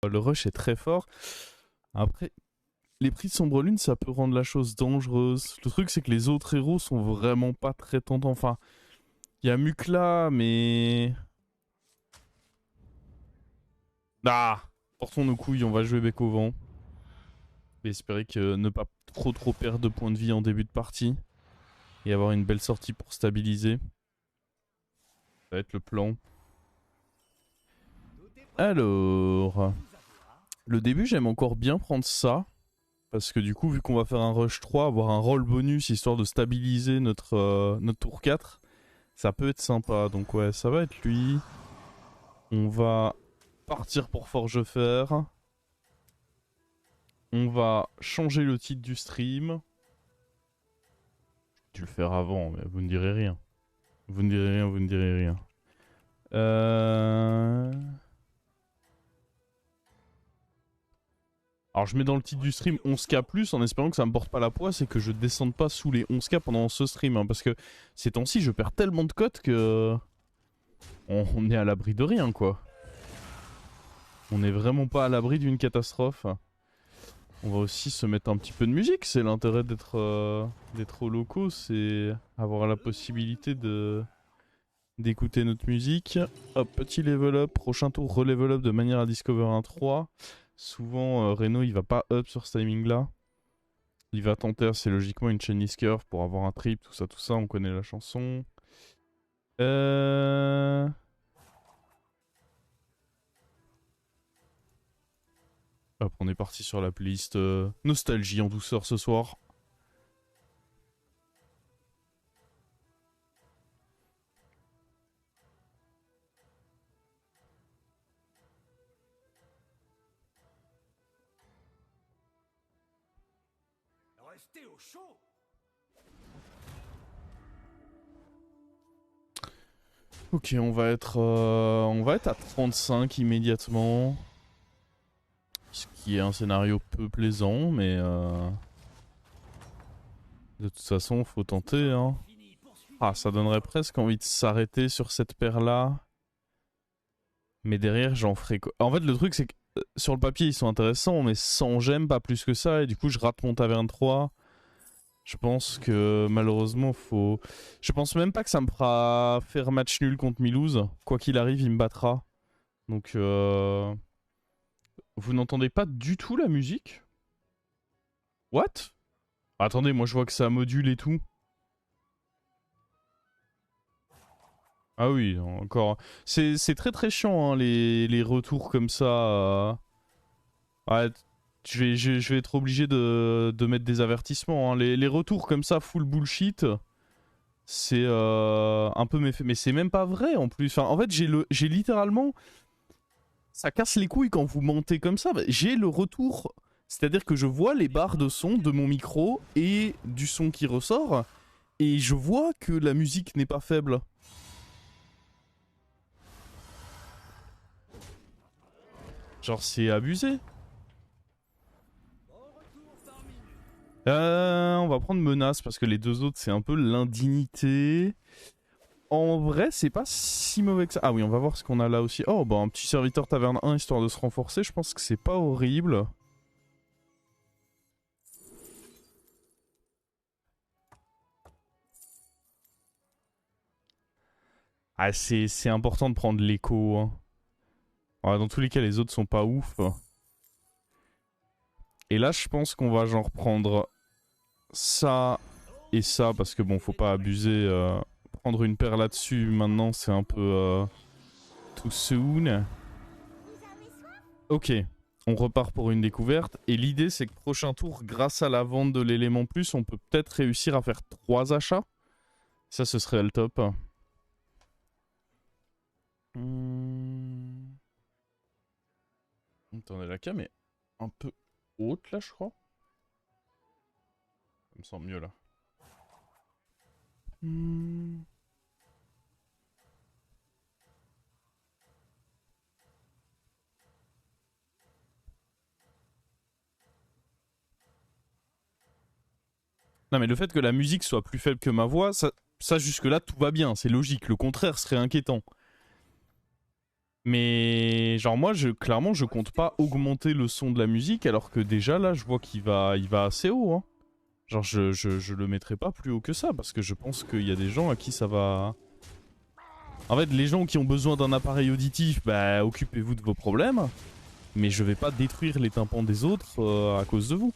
le rush est très fort. Après, les prix de Sombre Lune, ça peut rendre la chose dangereuse. Le truc, c'est que les autres héros sont vraiment pas très tentants. Enfin, il y a Mukla, mais... Ah! Portons nos couilles, on va jouer bec au vent. Et espérer que ne pas trop perdre de points de vie en début de partie. Et avoir une belle sortie pour stabiliser. Ça va être le plan. Alors... Le début, j'aime encore bien prendre ça. Parce que du coup, vu qu'on va faire un rush 3, avoir un roll bonus histoire de stabiliser notre tour 4, ça peut être sympa. Donc ouais, ça va être lui. On va partir pour Forgefer. On va changer le titre du stream. J'ai dû le faire avant, mais vous ne direz rien. Vous ne direz rien, vous ne direz rien. Alors je mets dans le titre du stream 11K+, en espérant que ça me porte pas la poisse et que je descende pas sous les 11K pendant ce stream. Hein, parce que ces temps-ci, je perds tellement de cotes que... On est à l'abri de rien, quoi. On est vraiment pas à l'abri d'une catastrophe. On va aussi se mettre un petit peu de musique. C'est l'intérêt d'être aux locaux, c'est avoir la possibilité d'écouter notre musique. Hop, petit level up. Prochain tour, re-level up de manière à discover un 3. Souvent, Reno, il va pas up sur ce timing-là. Il va tenter assez logiquement une Chinese Curve pour avoir un trip, tout ça, on connaît la chanson. Hop, on est parti sur la playlist Nostalgie en douceur ce soir. Restez au chaud. Ok, on va être à 35 immédiatement. Ce qui est un scénario peu plaisant, mais de toute façon, faut tenter. Hein. Ah, ça donnerait presque envie de s'arrêter sur cette paire-là. Mais derrière, j'en ferai quoi? En fait, le truc, c'est que sur le papier, ils sont intéressants, mais sans j'aime pas plus que ça. Et du coup, je rate mon taverne 3. Je pense que malheureusement, faut. Je pense même pas que ça me fera faire match nul contre Milouz. Quoi qu'il arrive, il me battra. Donc, vous n'entendez pas du tout la musique? What? Attendez, moi je vois que ça module et tout. Ah oui, encore. C'est très chiant, hein, les retours comme ça. Ouais, je vais être obligé de mettre des avertissements. Hein. Les retours comme ça, full bullshit, c'est un peu méfait. Mais c'est même pas vrai en plus. Enfin, en fait, j'ai littéralement. Ça casse les couilles quand vous mentez comme ça. J'ai le retour. C'est-à-dire que je vois les barres de son de mon micro et du son qui ressort. Et je vois que la musique n'est pas faible. Genre, c'est abusé. On va prendre menace parce que les deux autres, c'est un peu l'indignité. En vrai, c'est pas si mauvais que ça. Ah oui, on va voir ce qu'on a là aussi. Oh, bah un petit serviteur taverne 1 histoire de se renforcer. Je pense que c'est pas horrible. Ah, c'est important de prendre l'écho. Hein. Ouais, dans tous les cas, les autres sont pas ouf. Et là, je pense qu'on va genre prendre ça et ça parce que bon, faut pas abuser. Prendre une paire là-dessus maintenant, c'est un peu too soon. Ok, on repart pour une découverte. Et l'idée, c'est que prochain tour, grâce à la vente de l'élément plus, on peut peut-être réussir à faire 3 achats. Ça, ce serait le top. Attendez, la cam est un peu haute là, je crois. Ça me semble mieux là. Non mais le fait que la musique soit plus faible que ma voix, ça jusque là tout va bien, c'est logique, le contraire serait inquiétant. Mais genre moi, clairement, je compte pas augmenter le son de la musique alors que déjà là, je vois qu'il va assez haut. Hein. Genre je le mettrai pas plus haut que ça parce que je pense qu'il y a des gens à qui ça va... En fait, les gens qui ont besoin d'un appareil auditif, bah occupez-vous de vos problèmes. Mais je vais pas détruire les tympans des autres à cause de vous.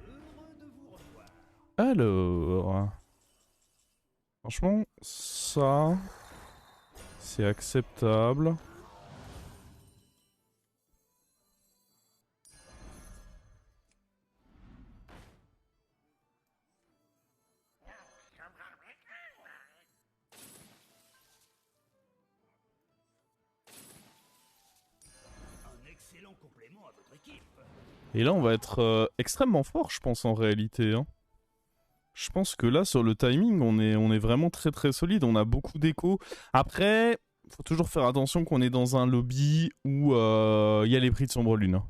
Heureux de vous revoir. Alors... Franchement, ça... C'est acceptable. Un excellent complément à votre équipe. Et là, on va être extrêmement fort, je pense, en réalité. Hein. Je pense que là, sur le timing, on est vraiment très très solide. On a beaucoup d'écho. Après, faut toujours faire attention qu'on est dans un lobby où il y a les prix de Sombre Lune.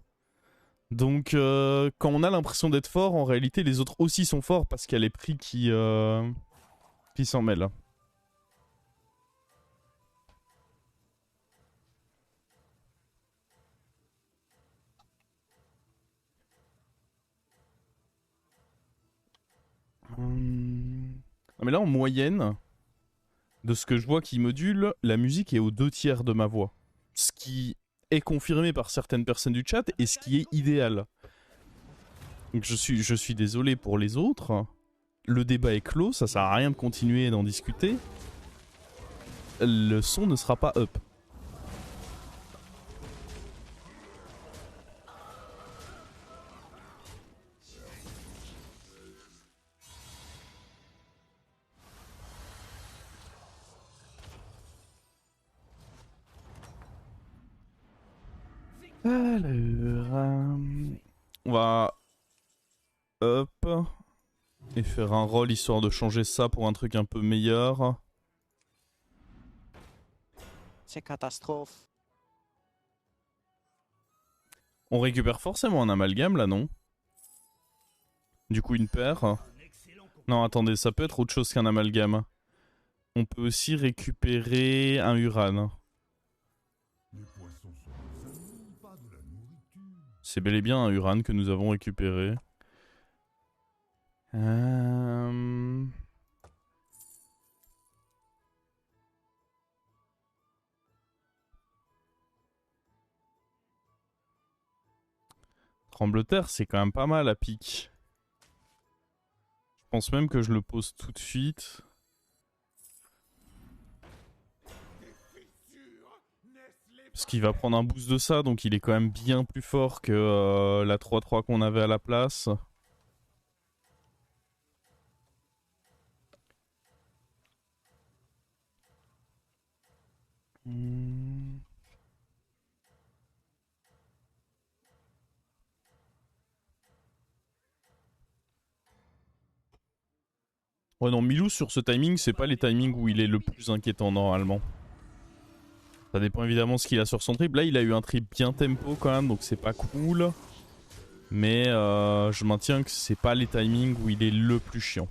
Donc, quand on a l'impression d'être fort, en réalité, les autres aussi sont forts parce qu'il y a les prix qui s'en mêlent. Non, mais là, en moyenne, de ce que je vois qui module, la musique est aux 2 tiers de ma voix. Ce qui est confirmé par certaines personnes du chat et ce qui est idéal. Donc je suis désolé pour les autres. Le débat est clos, ça sert à rien de continuer d'en discuter. Le son ne sera pas up. Alors, on va up et faire un roll histoire de changer ça pour un truc un peu meilleur. C'est catastrophe. On récupère forcément un amalgame là, non? Du coup, une paire. Un excellent complément. Non, attendez, ça peut être autre chose qu'un amalgame. On peut aussi récupérer un Uran. Les poissons sont des amis, pas de la nourriture. C'est bel et bien un Uran que nous avons récupéré. Trembleterre, c'est quand même pas mal à pic. Je pense même que je le pose tout de suite. Parce qu'il va prendre un boost de ça, donc il est quand même bien plus fort que la 3-3 qu'on avait à la place. Ouais non, Milou sur ce timing, c'est pas les timings où il est le plus inquiétant normalement. Ça dépend évidemment de ce qu'il a sur son trip. Là il a eu un trip bien tempo quand même, donc c'est pas cool. Mais je maintiens que c'est pas les timings où il est le plus chiant.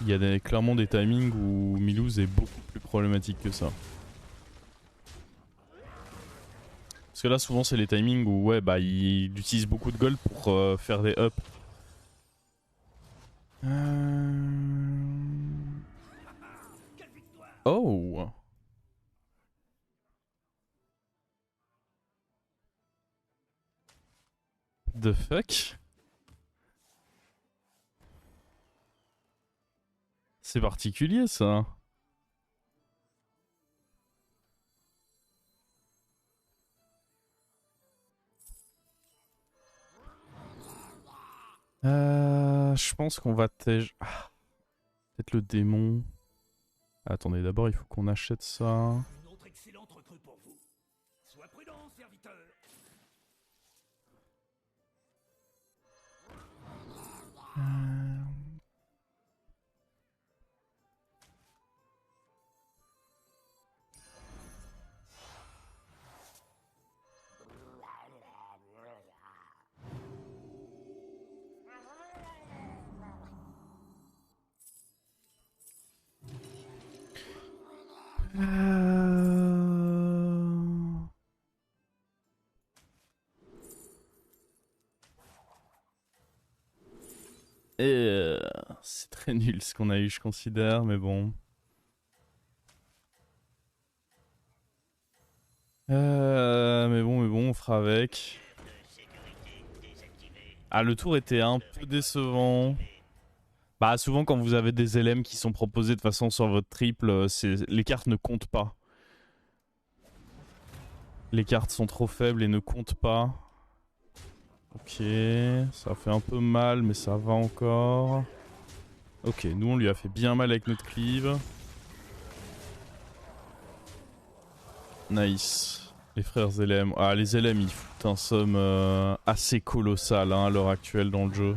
Il y a clairement des timings où Milouz est beaucoup plus problématique que ça. Parce que là souvent c'est les timings où ouais bah il utilise beaucoup de gold pour faire des ups. Oh. The fuck? C'est particulier ça. Je pense qu'on va tège... peut-être le démon. Attendez, d'abord il faut qu'on achète ça. Une autre excellente recrue pour vous. Sois prudent, serviteur. C'est très nul ce qu'on a eu, je considère, mais bon. Mais bon, on fera avec. Ah, le tour était un peu décevant. Bah, souvent, quand vous avez des LM qui sont proposés de façon sur votre triple, les cartes ne comptent pas. Les cartes sont trop faibles et ne comptent pas. Ok, ça fait un peu mal, mais ça va encore. Ok, nous on lui a fait bien mal avec notre cleave. Nice. Les frères LM. Ah, les LM ils foutent un somme assez colossal hein, à l'heure actuelle dans le jeu.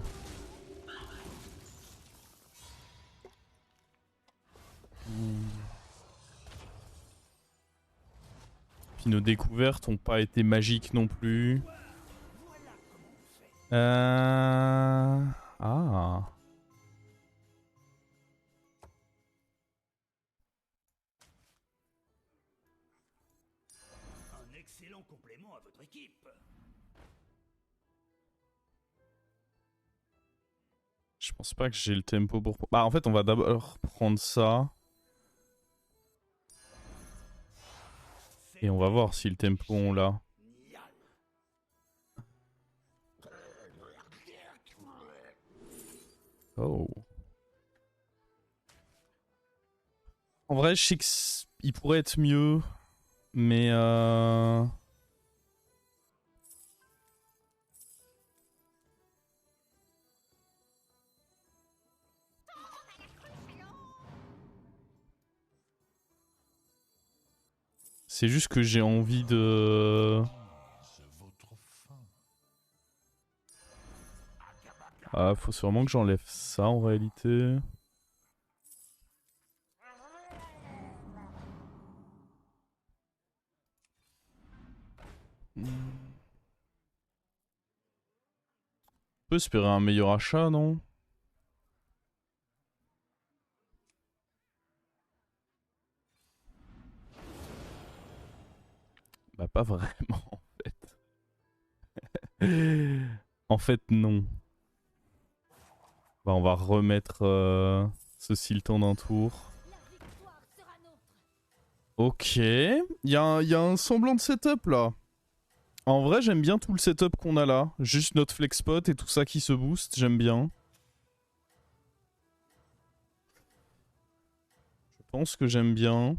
Puis nos découvertes ont pas été magiques non plus. Ah. Un excellent complément à votre équipe. Je pense pas que j'ai le tempo pour... Bah en fait on va d'abord prendre ça. Et on va voir si le tempo on l'a. Oh. En vrai, je sais qu'il pourrait être mieux, mais c'est juste que j'ai envie de... Ah, faut sûrement que j'enlève ça en réalité. On peut espérer un meilleur achat, non? Bah pas vraiment en fait. En fait non. Bah on va remettre ceci le temps d'un tour. Ok, il y a un semblant de setup là. En vrai, j'aime bien tout le setup qu'on a là. Juste notre flexpot et tout ça qui se booste, j'aime bien. Je pense que j'aime bien.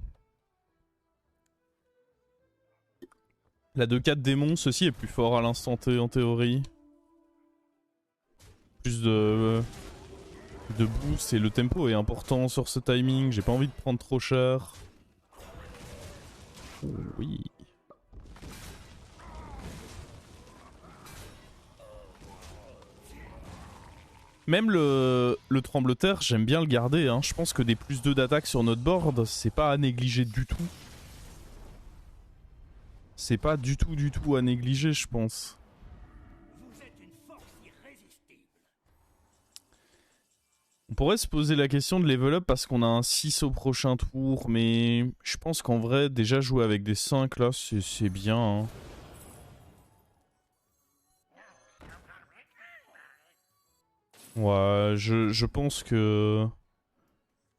La 2-4 démon, ceci est plus fort à l'instant T en théorie. Plus de boost et le tempo est important sur ce timing. J'ai pas envie de prendre trop cher. Oh, oui. Même le trembleterre, j'aime bien le garder. Hein. Je pense que des plus 2 d'attaque sur notre board, c'est pas à négliger du tout. C'est pas du tout à négliger, je pense. Vous êtes une force irrésistible. On pourrait se poser la question de level up parce qu'on a un 6 au prochain tour, mais je pense qu'en vrai, déjà jouer avec des 5 là, c'est bien. Hein. Ouais, je pense que...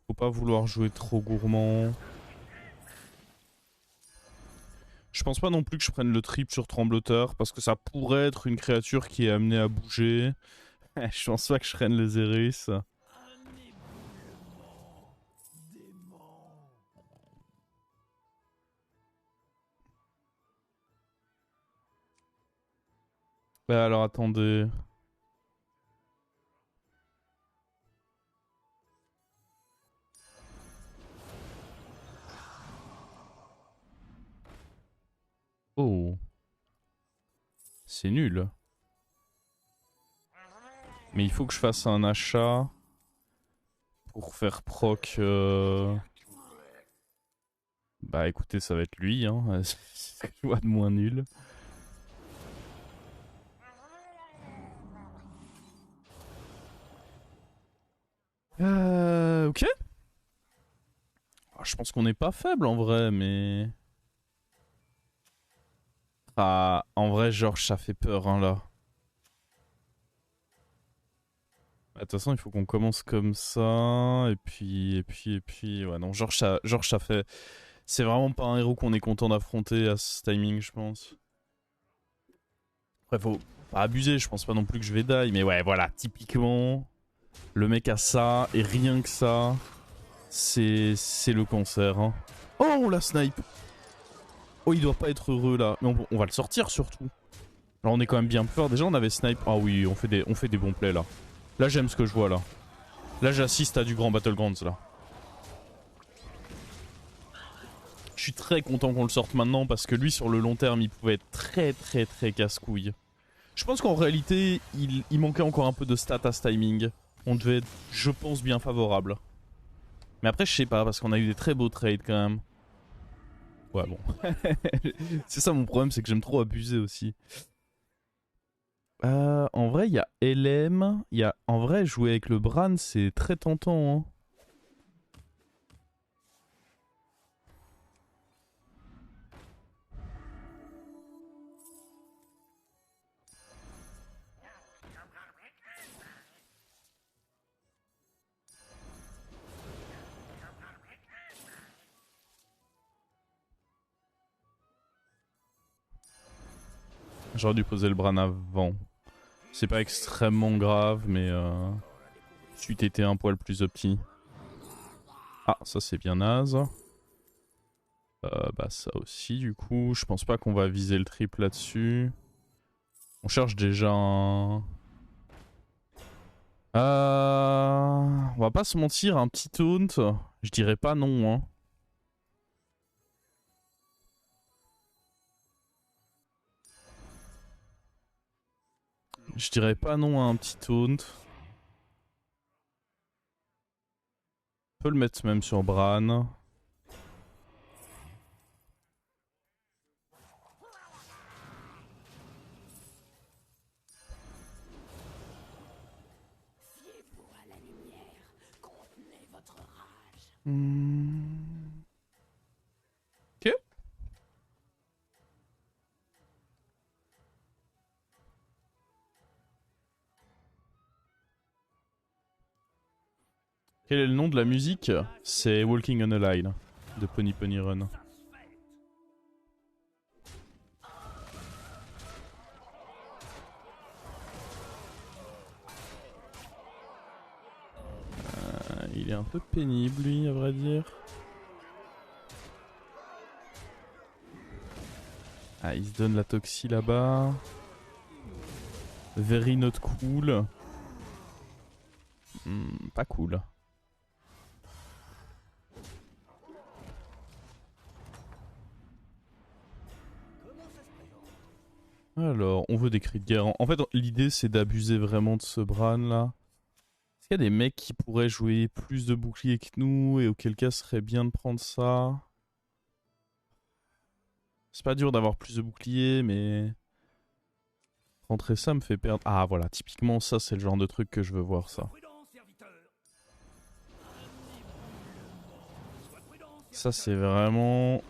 Faut pas vouloir jouer trop gourmand. Je pense pas non plus que je prenne le trip sur Trembloteur parce que ça pourrait être une créature qui est amenée à bouger. Je pense pas que je prenne le Zerus. Bah alors attendez. Oh. C'est nul. Mais il faut que je fasse un achat pour faire proc. Bah écoutez, ça va être lui, hein. C'est ce que je vois de moins nul. Ok. je pense qu'on n'est pas faible en vrai, mais... Ah, en vrai, Georges, ça fait peur, hein, là. De toute façon, il faut qu'on commence comme ça, et puis... Ouais, non, Georges, ça fait... C'est vraiment pas un héros qu'on est content d'affronter à ce timing, je pense. Après, faut pas abuser, je pense pas non plus que je vais die, mais ouais, voilà, typiquement, le mec a ça, et rien que ça, c'est le cancer, hein. Oh, on la snipe! Oh, il doit pas être heureux, là. Mais on va le sortir, surtout. Là, on est quand même bien peur. Déjà, on avait snipe. Ah oui, on fait des bons plays, là. Là, j'aime ce que je vois, là. Là, j'assiste à du grand Battlegrounds, là. Je suis très content qu'on le sorte maintenant, parce que lui, sur le long terme, il pouvait être très casse-couille. Je pense qu'en réalité, il manquait encore un peu de stats à ce timing. On devait être, je pense, bien favorable. Mais après, je sais pas, parce qu'on a eu des très beaux trades, quand même. Ouais, bon. C'est ça mon problème, c'est que j'aime trop abuser aussi. En vrai, il y a LM. En vrai, jouer avec le Bran, c'est très tentant. Hein. J'aurais dû poser le Bran avant. C'est pas extrêmement grave, mais c'eût été un poil plus opti. Ah, ça c'est bien naze. Bah ça aussi du coup. Je pense pas qu'on va viser le triple là-dessus. On cherche déjà un... On va pas se mentir, un petit taunt. Je dirais pas non, hein. Je dirais pas non à un petit taunt. On peut le mettre même sur Bran. Ok. Quel est le nom de la musique? C'est Walking on a Line de Pony Pony Run. Il est un peu pénible lui à vrai dire. Ah, il se donne la toxie là-bas. Very not cool. Pas cool. Alors, on veut des cris de guerre. En fait, l'idée c'est d'abuser vraiment de ce Bran là. Est-ce qu'il y a des mecs qui pourraient jouer plus de boucliers que nous et auquel cas serait bien de prendre ça? C'est pas dur d'avoir plus de boucliers, mais... Rentrer ça me fait perdre... Ah voilà, typiquement ça c'est le genre de truc que je veux voir ça. Ça c'est vraiment...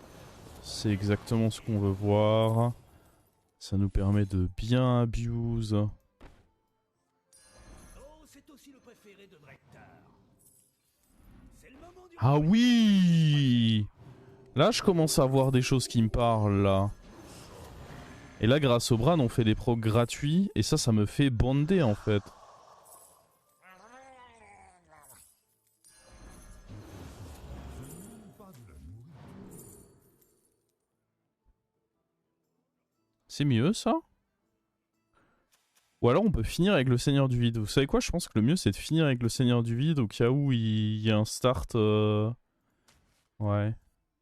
C'est exactement ce qu'on veut voir. Ça nous permet de bien abuse. Ah oui! Là je commence à voir des choses qui me parlent là. Et là grâce au Bran on fait des procs gratuits. Et ça me fait bander en fait. C'est mieux ça? Ou alors on peut finir avec le Seigneur du Vide. Vous savez quoi? Je pense que le mieux c'est de finir avec le Seigneur du Vide au cas où il y a un start. Ouais.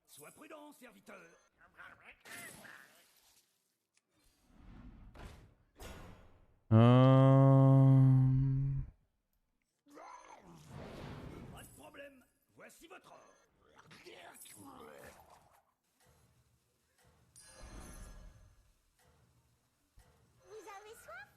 Sois prudent, serviteur. Pas de problème. Voici votre ordre. Vous avez soif?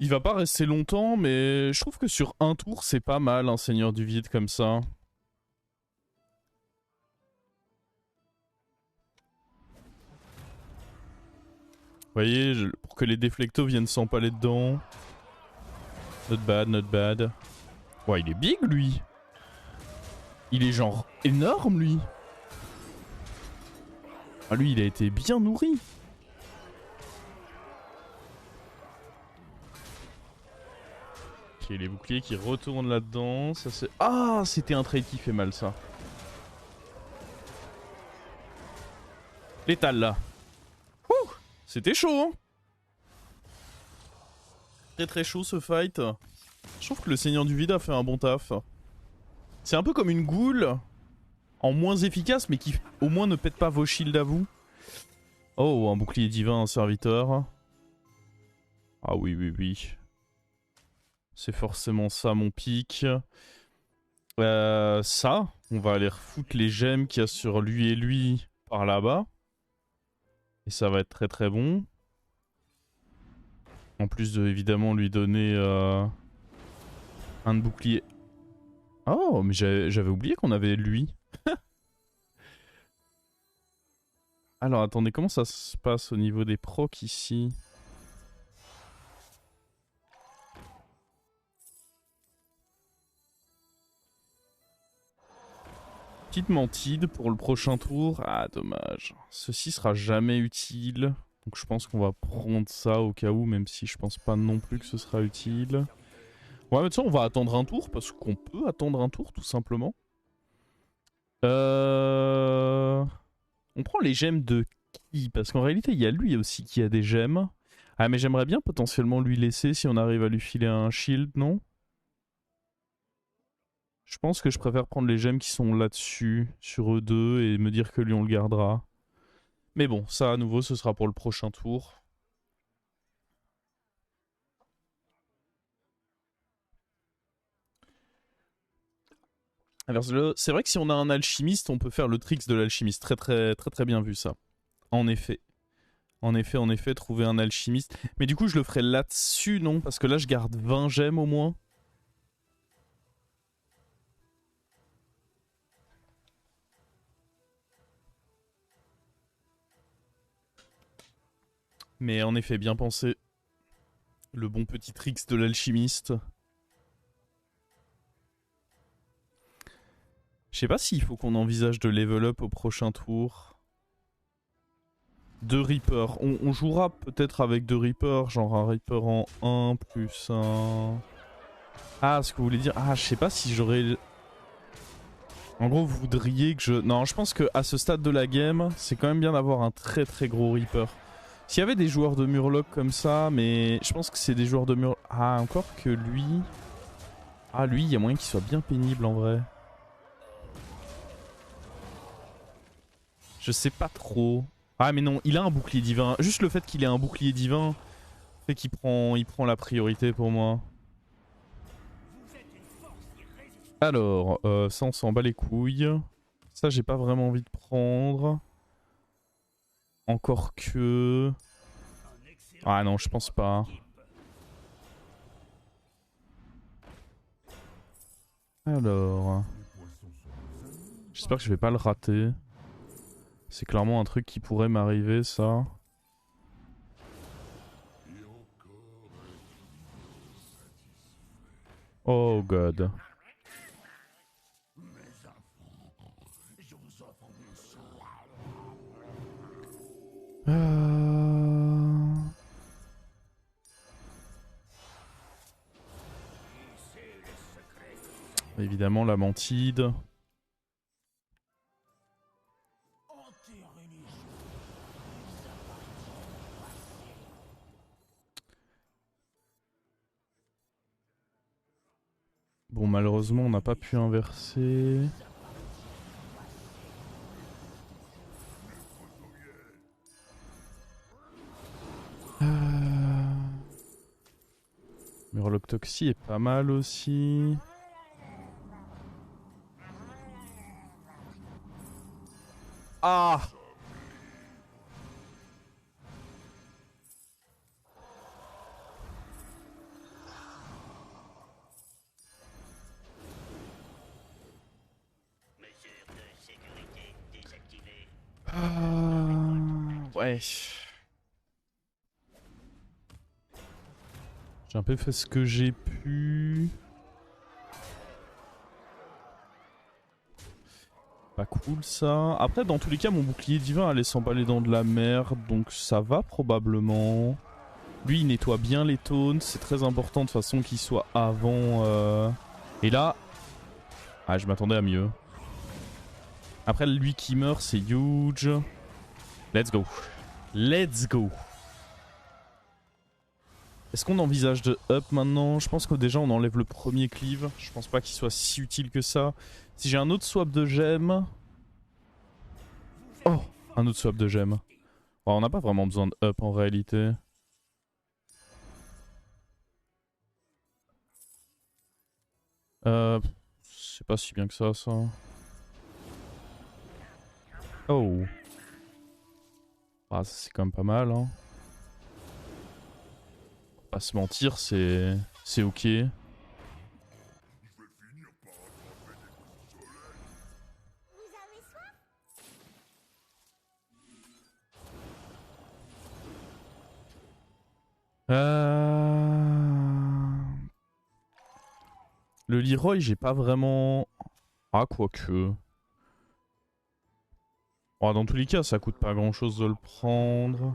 Il va pas rester longtemps, mais je trouve que sur un tour, c'est pas mal, un Seigneur du Vide comme ça. Vous voyez, pour que les déflectos viennent s'empaler dedans. Not bad, not bad. Ouais, il est big, lui. Il est genre énorme, lui. Ah, lui, il a été bien nourri. Ok, les boucliers qui retournent là-dedans. Ça c'est. Ah, c'était un trade qui fait mal, ça. Létal, là. Ouh, c'était chaud, hein. Très très chaud, ce fight. Je trouve que le Seigneur du Vide a fait un bon taf. C'est un peu comme une goule, en moins efficace, mais qui au moins ne pète pas vos shields à vous. Oh, un bouclier divin, un serviteur. Ah oui, oui, oui. C'est forcément ça mon pic. Ça, on va aller refoutre les gemmes qu'il y a sur lui et lui par là-bas. Et ça va être très très bon. En plus de évidemment lui donner un de bouclier. Oh, mais j'avais oublié qu'on avait lui. Alors attendez, comment ça se passe au niveau des procs ici? Petite mantide pour le prochain tour. Ah, dommage. Ceci sera jamais utile. Donc je pense qu'on va prendre ça au cas où, même si je pense pas non plus que ce sera utile. Ouais, mais tu sais, on va attendre un tour, parce qu'on peut attendre un tour, tout simplement. On prend les gemmes de qui? Parce qu'en réalité, il y a lui aussi qui a des gemmes. Ah, mais j'aimerais bien potentiellement lui laisser si on arrive à lui filer un shield, non? Je pense que je préfère prendre les gemmes qui sont là-dessus, sur eux deux, et me dire que lui on le gardera. Mais bon, ça à nouveau, ce sera pour le prochain tour. Alors c'est vrai que si on a un alchimiste, on peut faire le tricks de l'alchimiste. Très très très très bien vu ça. En effet. En effet, trouver un alchimiste. Mais du coup, je le ferai là-dessus, non? Parce que là, je garde 20 gemmes au moins. Mais en effet, bien pensé. Le bon petit tricks de l'alchimiste. Je sais pas s'il faut qu'on envisage de level up au prochain tour. 2 Reapers. On jouera peut-être avec 2 Reapers, genre un Reaper en 1 plus un... Ah, ce que vous voulez dire... Ah, je sais pas si j'aurais... En gros, vous voudriez que je... Non, je pense qu'à ce stade de la game, c'est quand même bien d'avoir un très très gros Reaper. S'il y avait des joueurs de Murloc comme ça, mais je pense que c'est des joueurs de Murloc... Ah, encore que lui... Ah, lui, il y a moyen qu'il soit bien pénible en vrai. Je sais pas trop. Ah mais non, il a un bouclier divin. Juste le fait qu'il ait un bouclier divin fait qu'il prend la priorité pour moi. Alors, ça on s'en bat les couilles. Ça j'ai pas vraiment envie de prendre. Encore que... Ah non, je pense pas. Alors... J'espère que je vais pas le rater. C'est clairement un truc qui pourrait m'arriver, ça. Oh god. Évidemment la mantide. Bon, malheureusement, on n'a pas pu inverser. Murloc Toxie est pas mal aussi. Ah! Ouais. J'ai un peu fait ce que j'ai pu. Pas cool ça. Après, dans tous les cas, mon bouclier divin allait s'emballer dans de la merde, donc ça va probablement. Lui, il nettoie bien les taunts, c'est très important de façon qu'il soit avant. Et là, ah, je m'attendais à mieux. Après, lui qui meurt, c'est huge. Let's go. Let's go. Est-ce qu'on envisage de up maintenant? Je pense que déjà on enlève le premier cleave. Je pense pas qu'il soit si utile que ça. Si j'ai un autre swap de gemmes... Oh, un autre swap de gemmes. Oh, on n'a pas vraiment besoin de up en réalité. C'est pas si bien que ça. Oh. Ah, ça c'est quand même pas mal, hein. Pas se mentir, c'est ok. Vous avez soif? Le Leroy, j'ai pas vraiment... Ah, quoique... Oh, dans tous les cas, ça coûte pas grand chose de le prendre.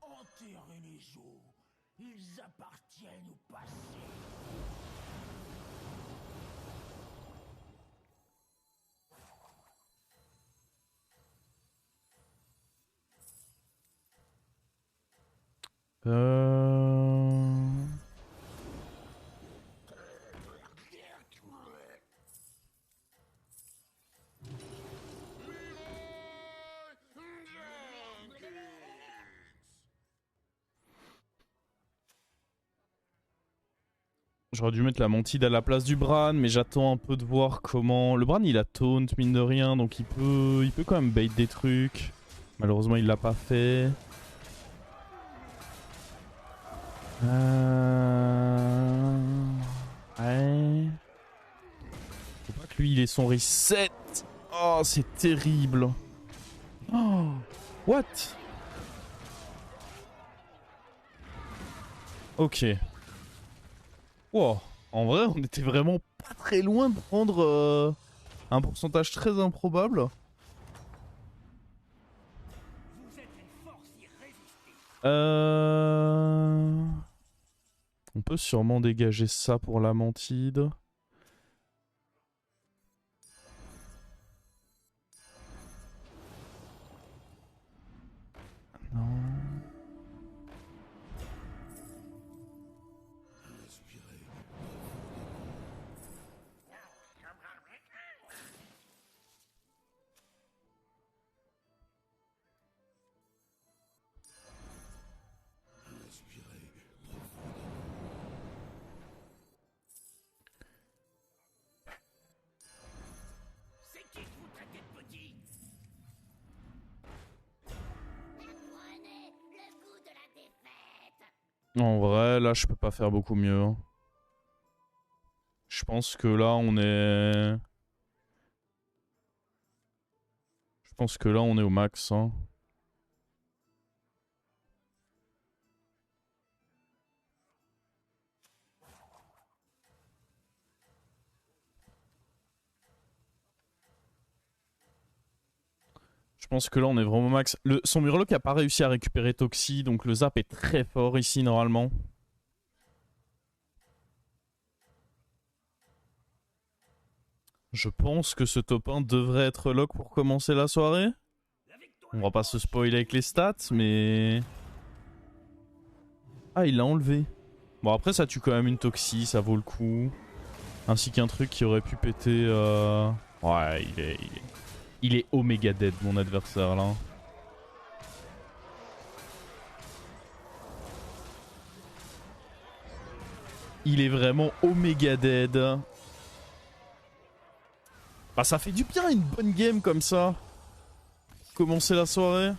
Enterrez les jours. Ils appartiennent au passé. J'aurais dû mettre la Mantide à la place du Bran, mais j'attends un peu de voir comment... Le Bran, il a taunt, mine de rien, donc il peut quand même bait des trucs. Malheureusement, il l'a pas fait. Ouais. Faut pas que lui, il ait son reset. Oh, c'est terrible. Oh, what? Ok. Wow. En vrai, on était vraiment pas très loin de prendre un pourcentage très improbable. Vous êtes une force irrésistible. On peut sûrement dégager ça pour la Mantide. Non. C'est qui que vous traitez de petit? Prenez le goût de la défaite. En vrai, là, je peux pas faire beaucoup mieux. Hein. Je pense que là, on est... Je pense que là, on est au max. Hein. Je pense que là, on est vraiment max. Son Murloc a pas réussi à récupérer Toxie, donc le zap est très fort ici, normalement. Je pense que ce top 1 devrait être lock pour commencer la soirée. On va pas se spoiler avec les stats, mais... Ah, il l'a enlevé. Bon, après, ça tue quand même une Toxie, ça vaut le coup. Ainsi qu'un truc qui aurait pu péter... Ouais, il est Omega Dead, mon adversaire, là. Il est vraiment Omega Dead. Bah, ça fait du bien une bonne game comme ça. Commencer la soirée.